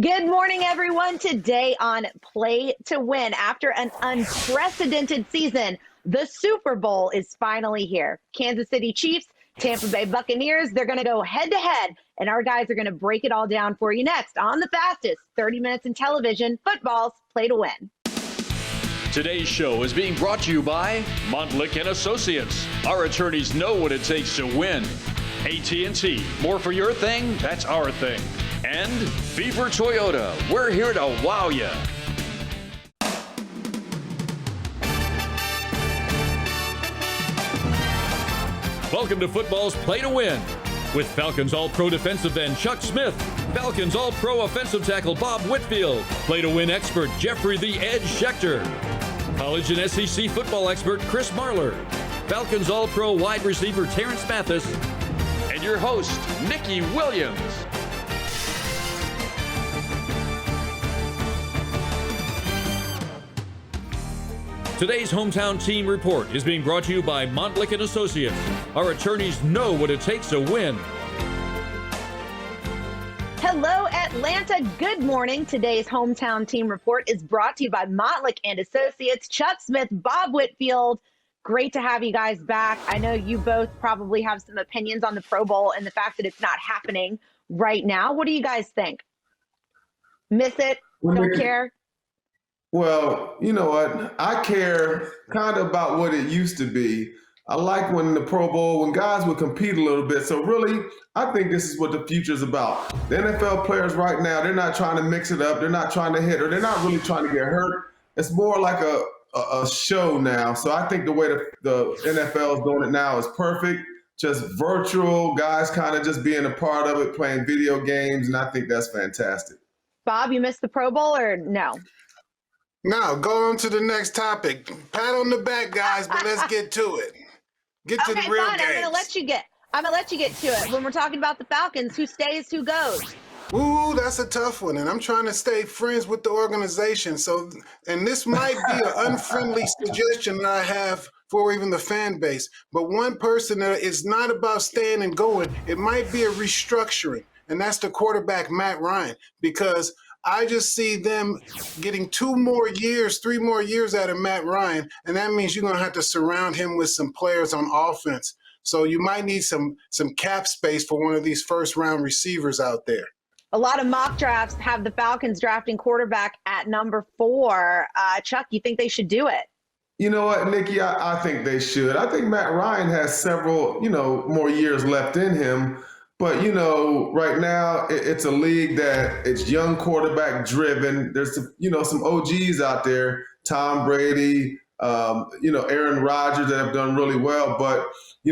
Good morning, everyone. Today on Play to Win, after an unprecedented season, the Super Bowl is finally here. Kansas City Chiefs, Tampa Bay Buccaneers, they're going to go head-to-head, and our guys are going to break it all down for you next on the fastest 30 minutes in television, football's Play to Win. Today's show is being brought to you by Montlick & Associates. Our attorneys know what it takes to win. AT&T, more for your thing, that's our thing. And Fever Toyota, we're here to wow ya. Welcome to football's Play to Win. With Falcons All-Pro defensive end Chuck Smith, Falcons All-Pro offensive tackle Bob Whitfield, Play to Win expert Jeffrey the Edge Schechter, college and SEC football expert Chris Marler, Falcons All-Pro wide receiver Terrence Mathis, and your host, Nikki Williams. Today's Hometown Team Report is being brought to you by Montlick & Associates. Our attorneys know what it takes to win. Hello, Atlanta. Good morning. Today's Hometown Team Report is brought to you by Montlick & Associates, Chuck Smith, Bob Whitfield. Great to have you guys back. I know you both probably have some opinions on the Pro Bowl and the fact that it's not happening right now. What do you guys think? Miss it? Don't care? Well, you know what? I care kind of about what it used to be. I like when the Pro Bowl, when guys would compete a little bit. So really, I think this is what the future is about. The NFL players right now, they're not trying to mix it up. They're not trying to hit, or they're not really trying to get hurt. It's more like a show now. So I think the way the NFL is doing it now is perfect. Just virtual, guys kind of just being a part of it, playing video games, and I think that's fantastic. Bob, you missed the Pro Bowl or no? No, go on to the next topic. Pat on the back, guys, but let's get to it. Get to the real games. I'm gonna let you get to it. When we're talking about the Falcons, who stays, who goes? Ooh, that's a tough one, and I'm trying to stay friends with the organization. So, and this might be an unfriendly suggestion that I have for even the fan base. But one person that is not about staying and going, it might be a restructuring, and that's the quarterback Matt Ryan, because I just see them getting 3 more years out of Matt Ryan, and that means you're going to have to surround him with some players on offense. So you might need some cap space for one of these first-round receivers out there. A lot of mock drafts have the Falcons drafting quarterback at number 4. Chuck, you think they should do it? You know what, Nikki? I think they should. I think Matt Ryan has several, more years left in him. But, right now it's a league that it's young quarterback driven. There's, some OGs out there, Tom Brady, Aaron Rodgers that have done really well. But,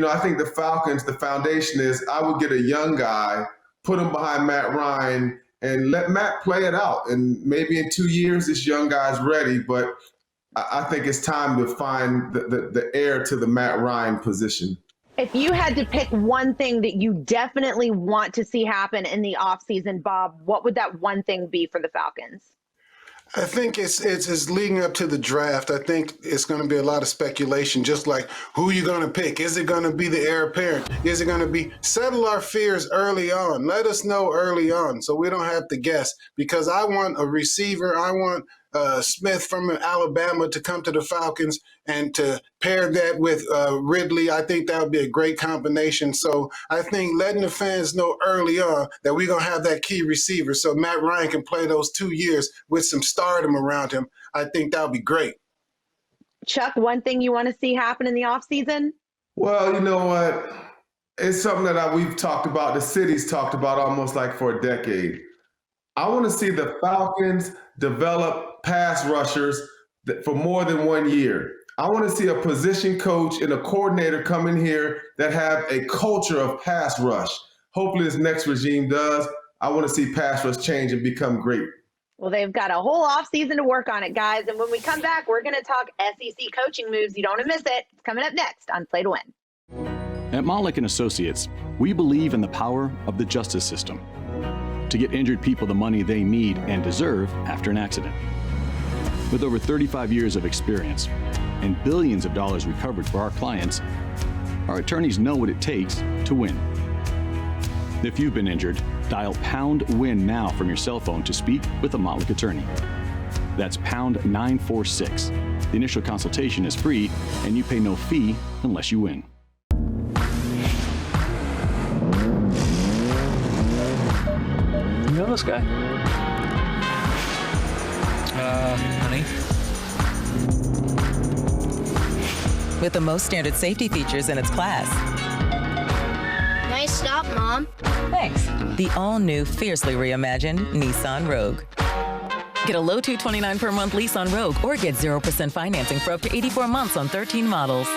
I think the Falcons, the foundation is I would get a young guy, put him behind Matt Ryan and let Matt play it out. And maybe in 2 years, this young guy's ready. But I think it's time to find the heir to the Matt Ryan position. If you had to pick one thing that you definitely want to see happen in the offseason, Bob, what would that one thing be for the Falcons? I think it's leading up to the draft. I think it's going to be a lot of speculation, just like who you're going to pick. Is it going to be the heir apparent? Is it going to be settle our fears early on? Let us know early on so we don't have to guess, because I want a receiver. I want Smith from Alabama to come to the Falcons and to pair that with Ridley. I think that would be a great combination. So I think letting the fans know early on that we're going to have that key receiver so Matt Ryan can play those 2 years with some stardom around him, I think that would be great. Chuck, one thing you want to see happen in the offseason? Well, you know what? It's something that we've talked about, the city's talked about almost like for a decade. I want to see the Falcons develop pass rushers for more than 1 year. I want to see a position coach and a coordinator come in here that have a culture of pass rush. Hopefully this next regime does. I want to see pass rush change and become great. Well, they've got a whole offseason to work on it, guys. And when we come back, we're going to talk SEC coaching moves. You don't want to miss it. It's coming up next on Play to Win. At Montlick & Associates, we believe in the power of the justice system to get injured people the money they need and deserve after an accident. With over 35 years of experience and billions of dollars recovered for our clients, our attorneys know what it takes to win. If you've been injured, Dial #WIN now from your cell phone to speak with a Montlick attorney. That's #946. The initial consultation is free, and you pay no fee unless you win. You know this guy? Honey. With the most standard safety features in its class. Nice stop, Mom. Thanks. The all-new, fiercely reimagined Nissan Rogue. Get a low $229 per month lease on Rogue or get 0% financing for up to 84 months on 13 models.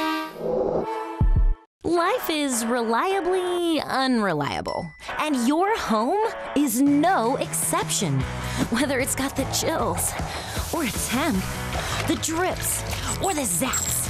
Life is reliably unreliable, and your home is no exception. Whether it's got the chills, or a temp, the drips, or the zaps.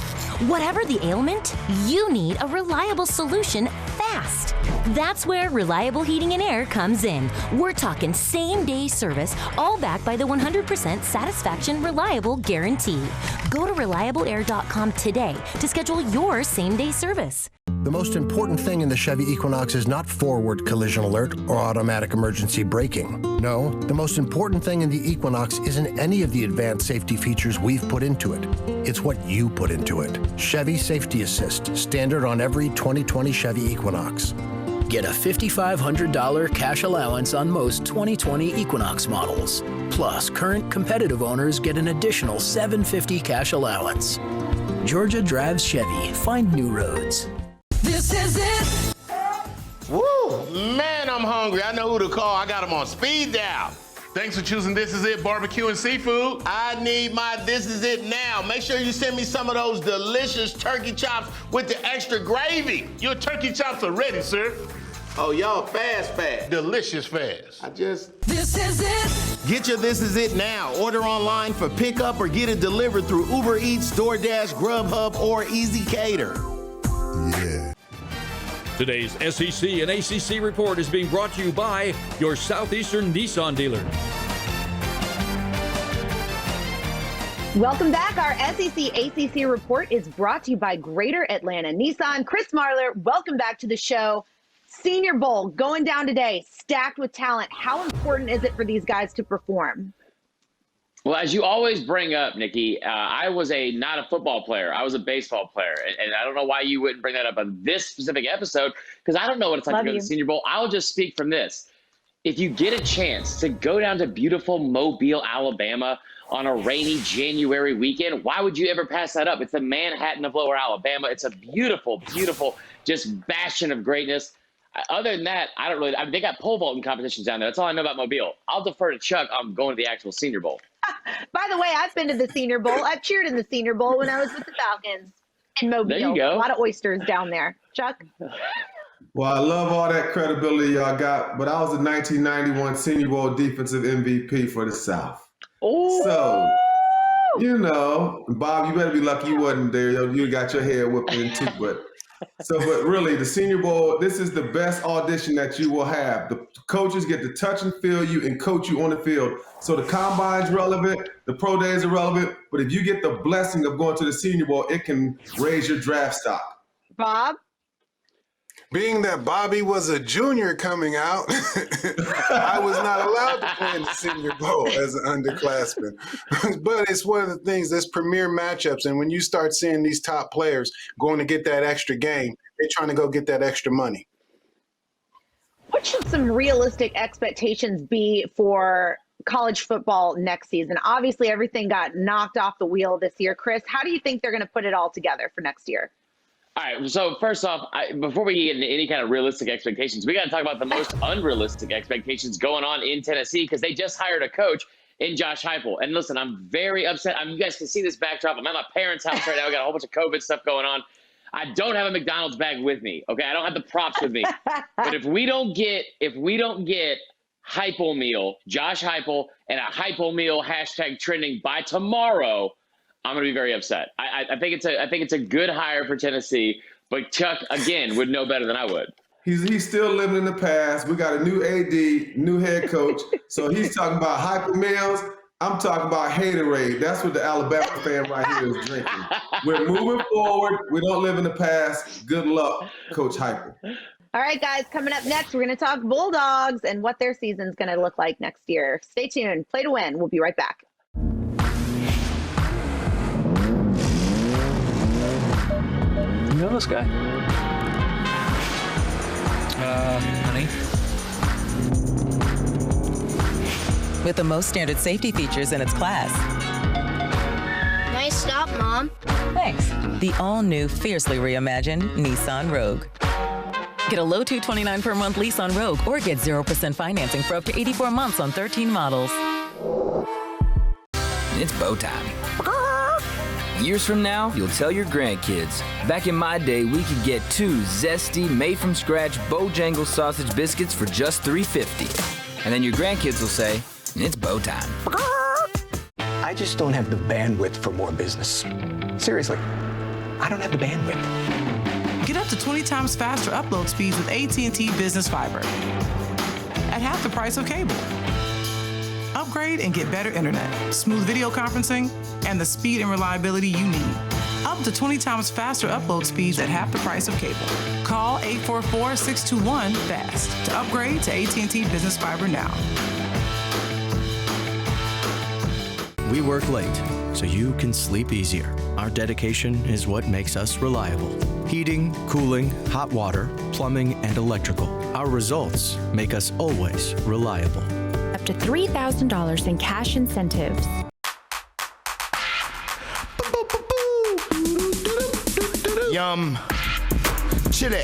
Whatever the ailment, you need a reliable solution fast. That's where Reliable Heating and Air comes in. We're talking same-day service, all backed by the 100% satisfaction reliable guarantee. Go to reliableair.com today to schedule your same-day service. The most important thing in the Chevy Equinox is not forward collision alert or automatic emergency braking. No, the most important thing in the Equinox isn't any of the advanced safety features we've put into it. It's what you put into it. Chevy Safety Assist, standard on every 2020 Chevy Equinox. Get a $5,500 cash allowance on most 2020 Equinox models. Plus, current competitive owners get an additional $750 cash allowance. Georgia drives Chevy. Find new roads. This is it! Woo! Man, I'm hungry. I know who to call. I got them on speed dial. Thanks for choosing This Is It Barbecue and Seafood. I need my This Is It now. Make sure you send me some of those delicious turkey chops with the extra gravy. Your turkey chops are ready, sir. Oh, y'all fast. Delicious fast. This is it! Get your This Is It now. Order online for pickup or get it delivered through Uber Eats, DoorDash, Grubhub, or Easy Cater. Yeah. Today's SEC and ACC report is being brought to you by your Southeastern Nissan dealer. Welcome back. Our SEC ACC report is brought to you by Greater Atlanta Nissan. Chris Marler, welcome back to the show. Senior Bowl going down today, stacked with talent. How important is it for these guys to perform? Well, as you always bring up, Nikki, I was not a football player. I was a baseball player. And I don't know why you wouldn't bring that up on this specific episode, because I don't know what it's like to go to the Senior Bowl. I'll just speak from this. If you get a chance to go down to beautiful Mobile, Alabama on a rainy January weekend, why would you ever pass that up? It's the Manhattan of Lower Alabama. It's a beautiful, beautiful, just bastion of greatness. Other than that, they got pole vaulting competitions down there. That's all I know about Mobile. I'll defer to Chuck. I'm going to the actual Senior Bowl. By the way, I've been to the Senior Bowl. I've cheered in the Senior Bowl when I was with the Falcons in Mobile. There you go. A lot of oysters down there. Chuck? Well, I love all that credibility y'all got, but I was the 1991 Senior Bowl defensive MVP for the South. Oh. So, Bob, you better be lucky you wasn't there. You got your head whipped in too, but really, the Senior Bowl, this is the best audition that you will have. The coaches get to touch and feel you and coach you on the field. So the combine's relevant, the pro days are relevant, but if you get the blessing of going to the Senior Bowl, it can raise your draft stock. Bob? Being that Bobby was a junior coming out, I was not allowed to play in the Senior Bowl as an underclassman. But it's one of the things, that's premier matchups. And when you start seeing these top players going to get that extra game, they're trying to go get that extra money. What should some realistic expectations be for college football next season? Obviously, everything got knocked off the wheel this year. Chris, how do you think they're going to put it all together for next year? All right, so first off, before we get into any kind of realistic expectations, we got to talk about the most unrealistic expectations going on in Tennessee, because they just hired a coach in Josh Heupel. And listen, I'm very upset. You guys can see this backdrop. I'm at my parents' house right now. We got a whole bunch of COVID stuff going on. I don't have a McDonald's bag with me. Okay, I don't have the props with me. But if we don't get Heupel meal, Josh Heupel, and a Heupel meal hashtag trending by tomorrow, I'm going to be very upset. I think it's a good hire for Tennessee, but Chuck, again, would know better than I would. He's still living in the past. We got a new AD, new head coach. So he's talking about Hyper meals. I'm talking about haterade. That's what the Alabama fan right here is drinking. We're moving forward. We don't live in the past. Good luck, Coach Hyper. All right, guys, coming up next, we're going to talk Bulldogs and what their season's going to look like next year. Stay tuned. Play to win. We'll be right back. You know this guy? Honey? With the most standard safety features in its class. Nice stop, Mom. Thanks. The all-new, fiercely reimagined Nissan Rogue. Get a low $229 per month lease on Rogue or get 0% financing for up to 84 months on 13 models. It's bow time. Years from now, you'll tell your grandkids, back in my day, we could get 2 zesty, made-from-scratch Bojangles sausage biscuits for just $3.50. And then your grandkids will say, it's bow time. I just don't have the bandwidth for more business. Seriously, I don't have the bandwidth. Get up to 20 times faster upload speeds with AT&T Business Fiber at half the price of cable. Upgrade and get better internet, smooth video conferencing, and the speed and reliability you need. Up to 20 times faster upload speeds at half the price of cable. Call 844-621-FAST to upgrade to AT&T Business Fiber now. We work late, so you can sleep easier. Our dedication is what makes us reliable. Heating, cooling, hot water, plumbing, and electrical. Our results make us always reliable. Up to $3,000 in cash incentives. Yum. Chili,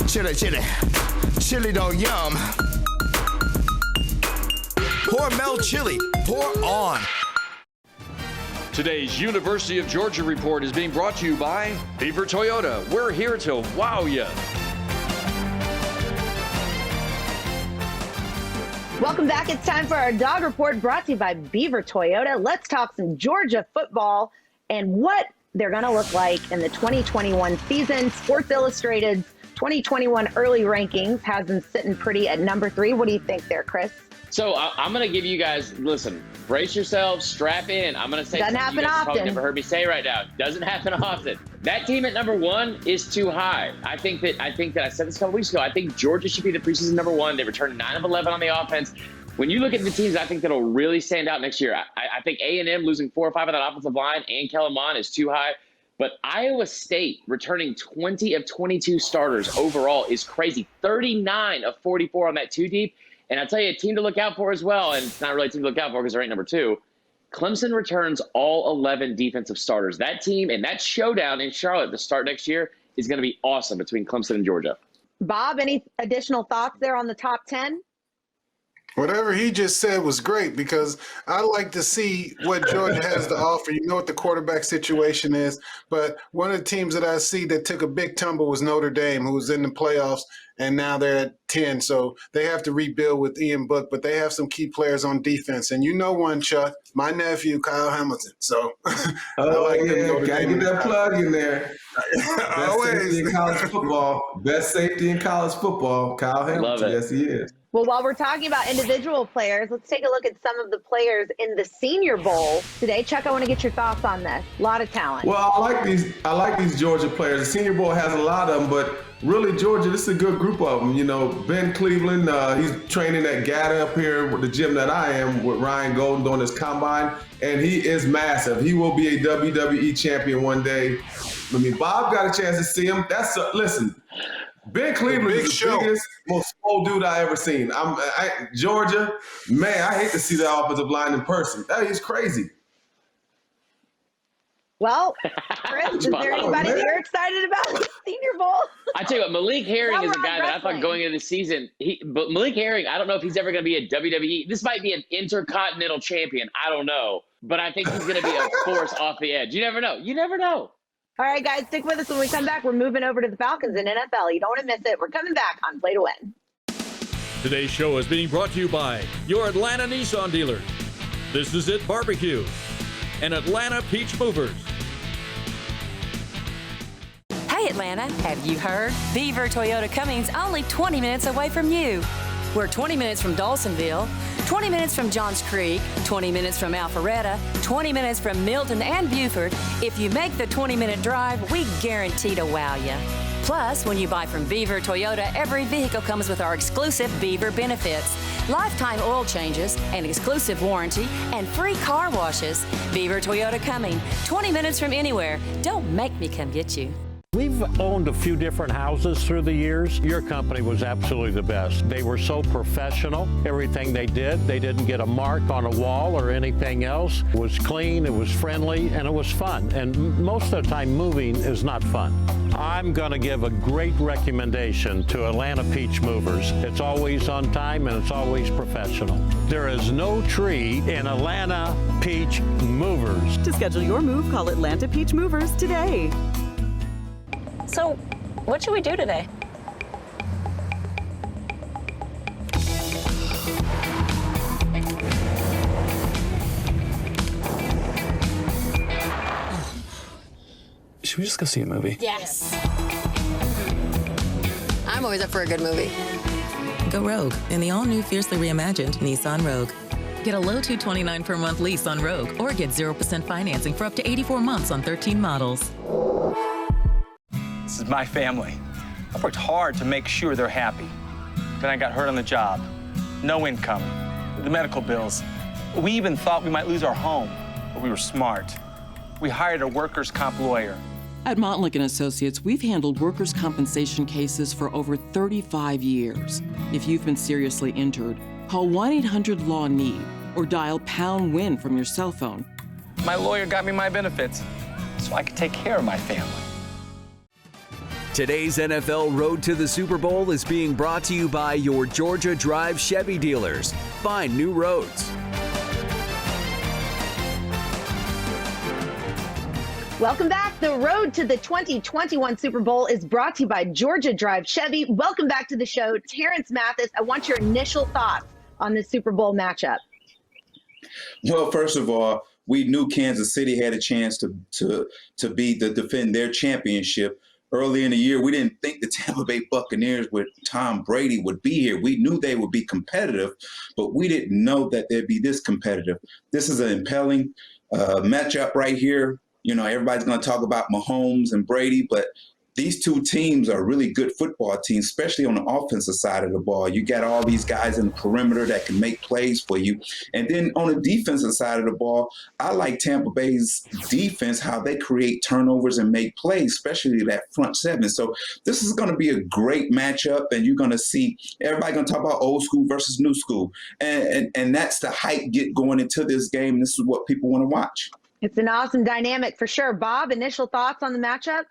chili, chili. Chili dog yum. Pour Mel chili. Pour on. Today's University of Georgia Report is being brought to you by Beaver Toyota. We're here to wow you. Welcome back. It's time for our Dog Report brought to you by Beaver Toyota. Let's talk some Georgia football and what they're going to look like in the 2021 season. Sports Illustrated's 2021 early rankings has them sitting pretty at number 3. What do you think there, Chris? So I'm going to give you guys, listen, brace yourselves, strap in. I'm going to say Doesn't something happen you guys often. probably never heard me say right now. Doesn't happen often. That team at number 1 is too high. I think that I said this a couple weeks ago. I think Georgia should be the preseason number 1. They returned 9 of 11 on the offense. When you look at the teams, I think that'll really stand out next year. I think A&M losing 4 or 5 on that offensive line and Kellen Mond is too high. But Iowa State returning 20 of 22 starters overall is crazy. 39 of 44 on that 2 deep. And I'll tell you, a team to look out for as well, and it's not really a team to look out for because they're ranked number 2. Clemson returns all 11 defensive starters. That team and that showdown in Charlotte to start next year is going to be awesome between Clemson and Georgia. Bob, any additional thoughts there on the top 10? Whatever he just said was great because I like to see what Georgia has to offer. You know what the quarterback situation is, but one of the teams that I see that took a big tumble was Notre Dame, who was in the playoffs, and now they're at 10. So they have to rebuild with Ian Book, but they have some key players on defense. And you know one, Chuck, my nephew, Kyle Hamilton. So I like him. Gotta get that plug in there. Best safety in college football. Best safety in college football. Kyle Hamilton. Love it. Yes, he is. Well, while we're talking about individual players, let's take a look at some of the players in the Senior Bowl today. Chuck, I want to get your thoughts on this. A lot of talent. Well, I like these Georgia players. The Senior Bowl has a lot of them, but really Georgia, this is a good group of them. You know, Ben Cleveland, he's training at GATA up here with the gym that I am with Ryan Golden doing his combine, and he is massive. He will be a WWE champion one day. I mean, Bob got a chance to see him. Listen. Ben Cleveland is the biggest, most swole dude I ever seen. Georgia, man, I hate to see that offensive line in person. That is crazy. Well, Chris, is there anybody that you're excited about the Senior Bowl? I tell you what, Malik Herring is a guy that I wrestling. thought going into the season, but Malik Herring, I don't know if he's ever going to be a WWE. This might be an intercontinental champion. I don't know. But I think he's going to be a force off the edge. You never know. You never know. All right, guys, stick with us when we come back. We're moving over to the Falcons and NFL. You don't want to miss it. We're coming back on Play to Win. Today's show is being brought to you by your Atlanta Nissan dealer. This is It Barbecue and Atlanta Peach Movers. Hey Atlanta, have you heard? Beaver Toyota Cummings only 20 minutes away from you. We're 20 minutes from Dawsonville, 20 minutes from Johns Creek, 20 minutes from Alpharetta, 20 minutes from Milton and Buford. If you make the 20-minute drive, we guarantee to wow you. Plus, when you buy from Beaver Toyota, every vehicle comes with our exclusive Beaver benefits. Lifetime oil changes, an exclusive warranty, and free car washes. Beaver Toyota coming. 20 minutes from anywhere. Don't make me come get you. We've owned a few different houses through the years. Your company was absolutely the best. They were so professional. Everything they didn't get a mark on a wall or anything else. It was clean, it was friendly, and it was fun. And most of the time, moving is not fun. I'm going to give a great recommendation to Atlanta Peach Movers. It's always on time and it's always professional. There is no tree in Atlanta Peach Movers. To schedule your move, call Atlanta Peach Movers today. So, what should we do today? Should we just go see a movie? Yes. I'm always up for a good movie. Go Rogue in the all-new fiercely reimagined Nissan Rogue. Get a low $229 per month lease on Rogue or get 0% financing for up to 84 months on 13 models. This is my family. I've worked hard to make sure they're happy. Then I got hurt on the job. No income. The medical bills. We even thought we might lose our home, but we were smart. We hired a workers' comp lawyer. At Montlick & Associates, we've handled workers' compensation cases for over 35 years. If you've been seriously injured, call 1-800-LAW-NEED or dial #WIN from your cell phone. My lawyer got me my benefits so I could take care of my family. Today's NFL Road to the Super Bowl is being brought to you by your Georgia Drive Chevy dealers. Find new roads. Welcome back. The road to the 2021 Super Bowl is brought to you by Georgia Drive Chevy. Welcome back to the show. Terrence Mathis, I want your initial thoughts on this Super Bowl matchup. Well, first of all, we knew Kansas City had a chance to defend their championship. Early in the year, we didn't think the Tampa Bay Buccaneers with Tom Brady would be here. We knew they would be competitive, but we didn't know that they'd be this competitive. This is an impelling matchup right here. You know, everybody's going to talk about Mahomes and Brady, but these two teams are really good football teams, especially on the offensive side of the ball. You got all these guys in the perimeter that can make plays for you. And then on the defensive side of the ball, I like Tampa Bay's defense, how they create turnovers and make plays, especially that front seven. So this is going to be a great matchup, and you're going to see everybody going to talk about old school versus new school. And that's the hype going into this game. And this is what people want to watch. It's an awesome dynamic for sure. Bob, initial thoughts on the matchup?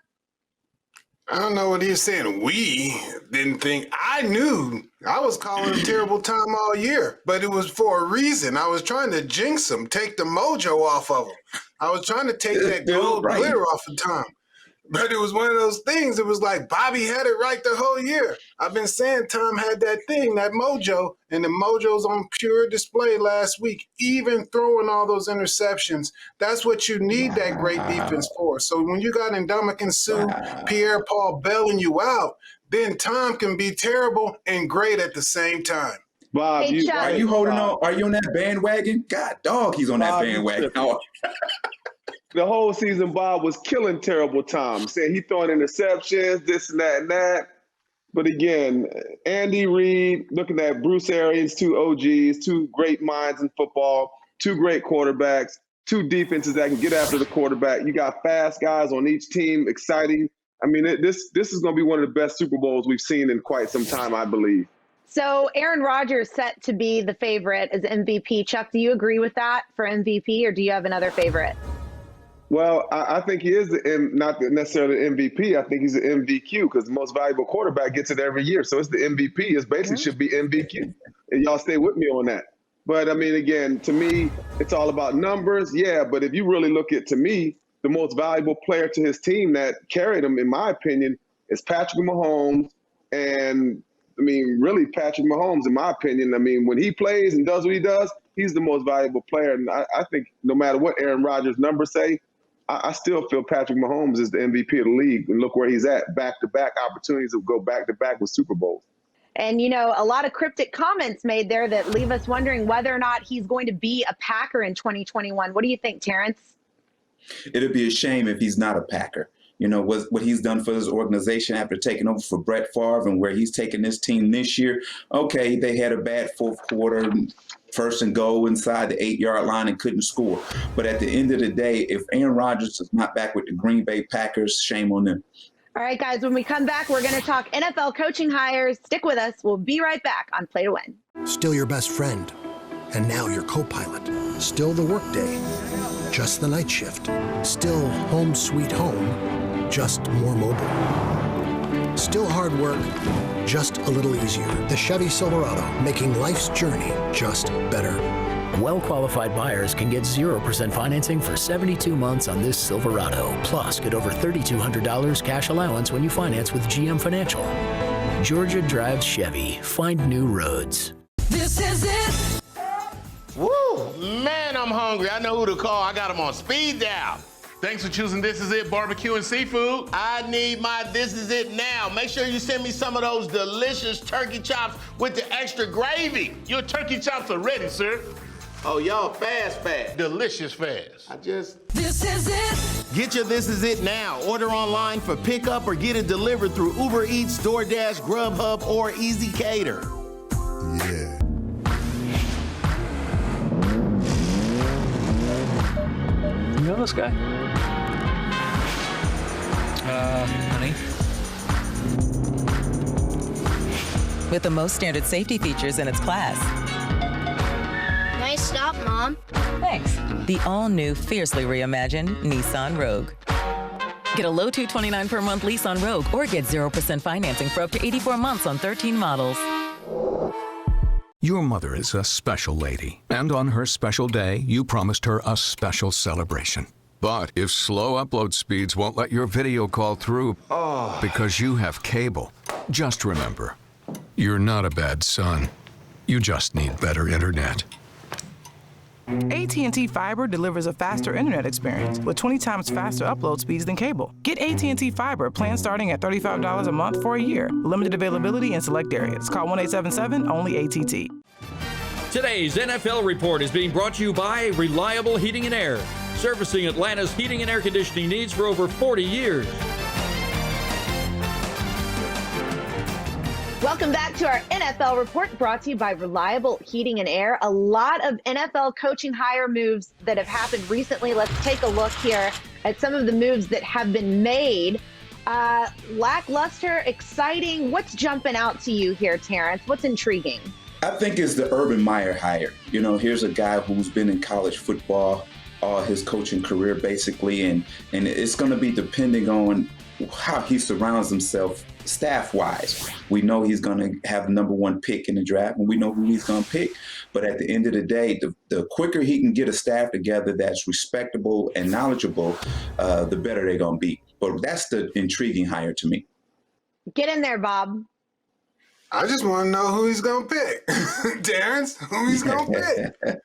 I don't know what he's saying. We didn't think. I knew I was calling a terrible time all year, but it was for a reason. I was trying to jinx him, take the mojo off of him. I was trying to take that gold glitter off of Tom. But it was one of those things. It was like Bobby had it right the whole year. I've been saying Tom had that thing, that mojo, and the mojo's on pure display last week, even throwing all those interceptions. That's what you need that great defense for. So when you got Ndamukong Suh, Pierre-Paul bailing you out, then Tom can be terrible and great at the same time. Bob, are you holding on? Are you on that bandwagon? God, dog, he's on that bandwagon. The whole season, Bob was killing terrible Tom, saying he throwing interceptions, this and that and that. But again, Andy Reid, looking at Bruce Arians, two OGs, two great minds in football, two great quarterbacks, two defenses that can get after the quarterback. You got fast guys on each team, exciting. I mean, this is going to be one of the best Super Bowls we've seen in quite some time, I believe. So Aaron Rodgers set to be the favorite as MVP. Chuck, do you agree with that for MVP, or do you have another favorite? Well, I think he is not necessarily MVP. I think he's an MVQ because the most valuable quarterback gets it every year. So it's the MVP. It basically should be MVQ. And y'all stay with me on that. But, I mean, again, to me, it's all about numbers. Yeah, but if you really look at, to me, the most valuable player to his team that carried him, in my opinion, is Patrick Mahomes. And, I mean, really Patrick Mahomes, in my opinion. I mean, when he plays and does what he does, he's the most valuable player. And I think no matter what Aaron Rodgers' numbers say, I still feel Patrick Mahomes is the MVP of the league. And look where he's at, back-to-back opportunities to go back-to-back with Super Bowls. And, you know, a lot of cryptic comments made there that leave us wondering whether or not he's going to be a Packer in 2021. What do you think, Terrence? It'd be a shame if he's not a Packer. what he's done for his organization after taking over for Brett Favre and where he's taken this team this year. Okay, they had a bad fourth quarter, first and goal inside the 8-yard line and couldn't score. But at the end of the day, if Aaron Rodgers is not back with the Green Bay Packers, shame on them. All right, guys, when we come back, we're going to talk NFL coaching hires. Stick with us. We'll be right back on Play to Win. Still your best friend. And now your co-pilot. Still the workday, just the night shift. Still home sweet home, just more mobile. Still hard work, just a little easier. The Chevy Silverado, making life's journey just better. Well-qualified buyers can get 0% financing for 72 months on this Silverado. Plus, get over $3,200 cash allowance when you finance with GM Financial. Georgia drives Chevy. Find new roads. This is it. Woo! Man, I'm hungry. I know who to call. I got them on speed dial. Thanks for choosing This Is It Barbecue and Seafood. I need my This Is It now. Make sure you send me some of those delicious turkey chops with the extra gravy. Your turkey chops are ready, sir. Oh, y'all fast. Delicious fast. This is it. Get your This Is It now. Order online for pickup or get it delivered through Uber Eats, DoorDash, Grubhub, or Easy Cater. Yeah. You know this guy? Honey. With the most standard safety features in its class. Nice stop, Mom. Thanks. The all-new, fiercely reimagined Nissan Rogue. Get a low $229 per month lease on Rogue or get 0% financing for up to 84 months on 13 models. Your mother is a special lady, and on her special day, you promised her a special celebration. But if slow upload speeds won't let your video call through because you have cable, just remember, you're not a bad son. You just need better internet. AT&T Fiber delivers a faster internet experience with 20 times faster upload speeds than cable. Get AT&T Fiber, plan starting at $35 a month for a year. Limited availability in select areas. Call 1-877-ONLY-ATT. Today's NFL Report is being brought to you by Reliable Heating and Air, servicing Atlanta's heating and air conditioning needs for over 40 years. Welcome back to our NFL Report, brought to you by Reliable Heating and Air. A lot of NFL coaching hire moves that have happened recently. Let's take a look here at some of the moves that have been made. Lackluster, exciting. What's jumping out to you here, Terrence? What's intriguing? I think it's the Urban Meyer hire. Here's a guy who's been in college football all his coaching career, basically, and it's going to be depending on how he surrounds himself staff-wise. We know he's going to have the number one pick in the draft, and we know who he's going to pick. But at the end of the day, the quicker he can get a staff together that's respectable and knowledgeable, the better they're going to be. But that's the intriguing hire to me. Get in there, Bob. I just want to know who he's going to pick. Terrence, who he's going to pick.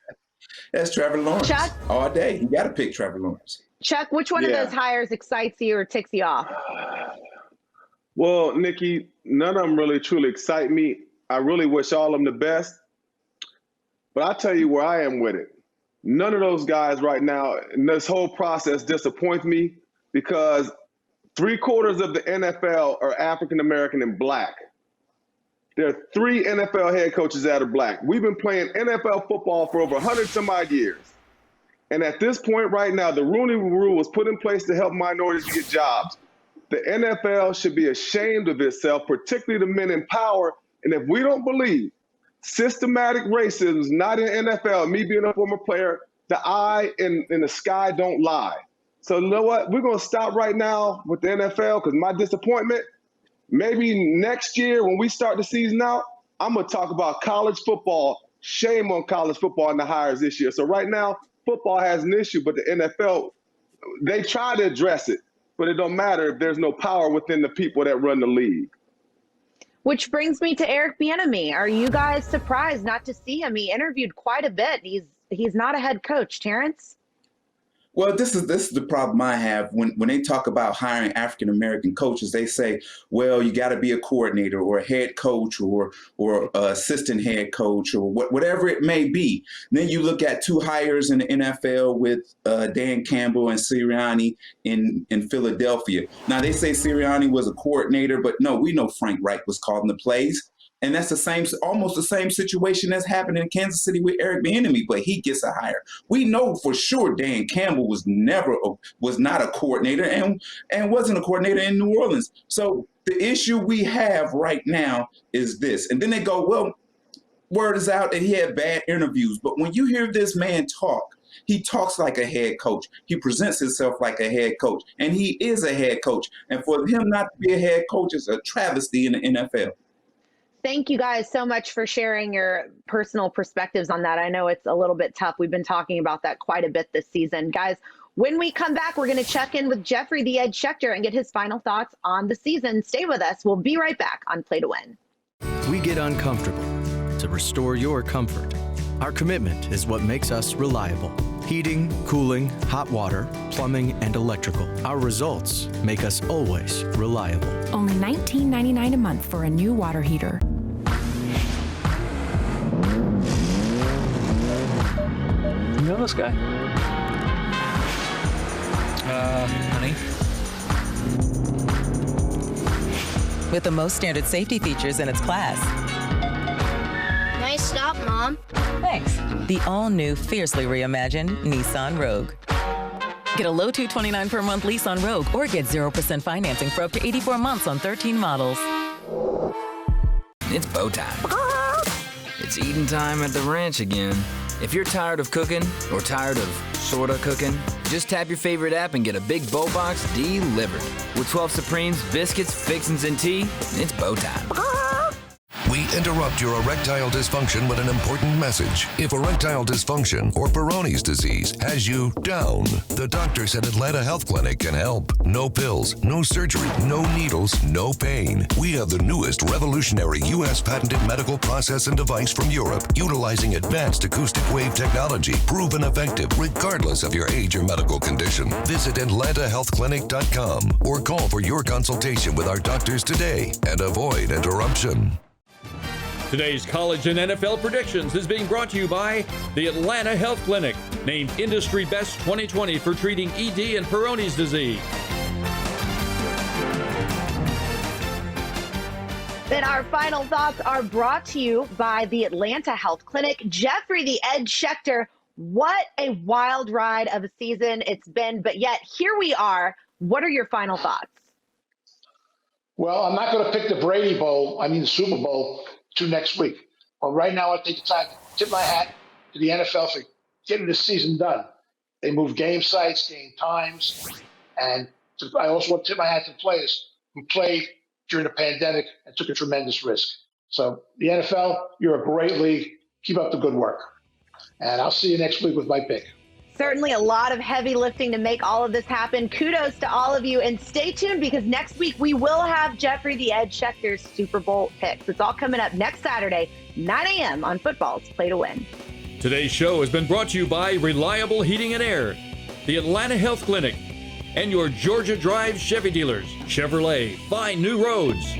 That's Trevor Lawrence. Chuck? All day. You got to pick Trevor Lawrence. Chuck, which one of those hires excites you or ticks you off? Well, Nikki, none of them really truly excite me. I really wish all of them the best. But I'll tell you where I am with it. None of those guys right now, in this whole process, disappoints me because 3/4 of the NFL are African-American and Black. There are 3 NFL head coaches that are Black. We've been playing NFL football for over 100 some odd years. And at this point right now, the Rooney Rule was put in place to help minorities get jobs. The NFL should be ashamed of itself, particularly the men in power. And if we don't believe systematic racism is not in the NFL, me being a former player, the eye and the sky don't lie. So you know what? We're going to stop right now with the NFL because my disappointment, maybe next year when we start the season out, I'm going to talk about college football. Shame on college football and the hires this year. So right now, football has an issue, but the NFL, they try to address it, but it don't matter if there's no power within the people that run the league. Which brings me to Eric Bieniemy. Are you guys surprised not to see him? He interviewed quite a bit. He's not a head coach, Terrence. Well, this is the problem I have when they talk about hiring African American coaches. They say, well, you got to be a coordinator or a head coach or assistant head coach or whatever it may be. And then you look at two hires in the NFL with Dan Campbell and Sirianni in Philadelphia. Now they say Sirianni was a coordinator, but no, we know Frank Reich was calling the plays. And that's almost the same situation that's happened in Kansas City with Eric Bieniemy, but he gets a hire. We know for sure Dan Campbell was not a coordinator and wasn't a coordinator in New Orleans. So the issue we have right now is this. And then they go, well, word is out that he had bad interviews. But when you hear this man talk, he talks like a head coach. He presents himself like a head coach, and he is a head coach. And for him not to be a head coach is a travesty in the NFL. Thank you guys so much for sharing your personal perspectives on that. I know it's a little bit tough. We've been talking about that quite a bit this season. Guys, when we come back, we're going to check in with Jeffrey the Edge Schechter and get his final thoughts on the season. Stay with us. We'll be right back on Play to Win. We get uncomfortable to restore your comfort. Our commitment is what makes us reliable. Heating, cooling, hot water, plumbing, and electrical. Our results make us always reliable. Only $19.99 a month for a new water heater. You know this guy? Honey? With the most standard safety features in its class. Nice stop, Mom. Thanks. The all-new, fiercely reimagined Nissan Rogue. Get a low $229 per month lease on Rogue or get 0% financing for up to 84 months on 13 models. It's bow time. It's eating time at the ranch again. If you're tired of cooking or tired of sorta cooking, just tap your favorite app and get a big bow box delivered. With 12 Supremes, biscuits, fixins, and tea, it's bow time. We interrupt your erectile dysfunction with an important message. If erectile dysfunction or Peyronie's disease has you down, the doctors at Atlanta Health Clinic can help. No pills, no surgery, no needles, no pain. We have the newest revolutionary U.S. patented medical process and device from Europe, utilizing advanced acoustic wave technology, proven effective regardless of your age or medical condition. Visit AtlantaHealthClinic.com or call for your consultation with our doctors today and avoid interruption. Today's college and NFL predictions is being brought to you by the Atlanta Health Clinic, named Industry Best 2020 for treating ED and Peyronie's disease. Then our final thoughts are brought to you by the Atlanta Health Clinic. Jeffrey the Edge Schechter, what a wild ride of a season it's been, but yet here we are. What are your final thoughts? Well, I'm not going to pick the the Super Bowl to next week. Well, right now I take the time to tip my hat to the NFL for getting this season done. They moved game sites, game times, and I also want to tip my hat to the players who played during the pandemic and took a tremendous risk. So the NFL, you're a great league. Keep up the good work. And I'll see you next week with my pick. Certainly a lot of heavy lifting to make all of this happen. Kudos to all of you. And stay tuned because next week we will have Jeffrey the Edge Schechter's Super Bowl picks. It's all coming up next Saturday, 9 a.m. on Football's Play to Win. Today's show has been brought to you by Reliable Heating and Air, the Atlanta Health Clinic, and your Georgia Drive Chevy dealers. Chevrolet, find new roads.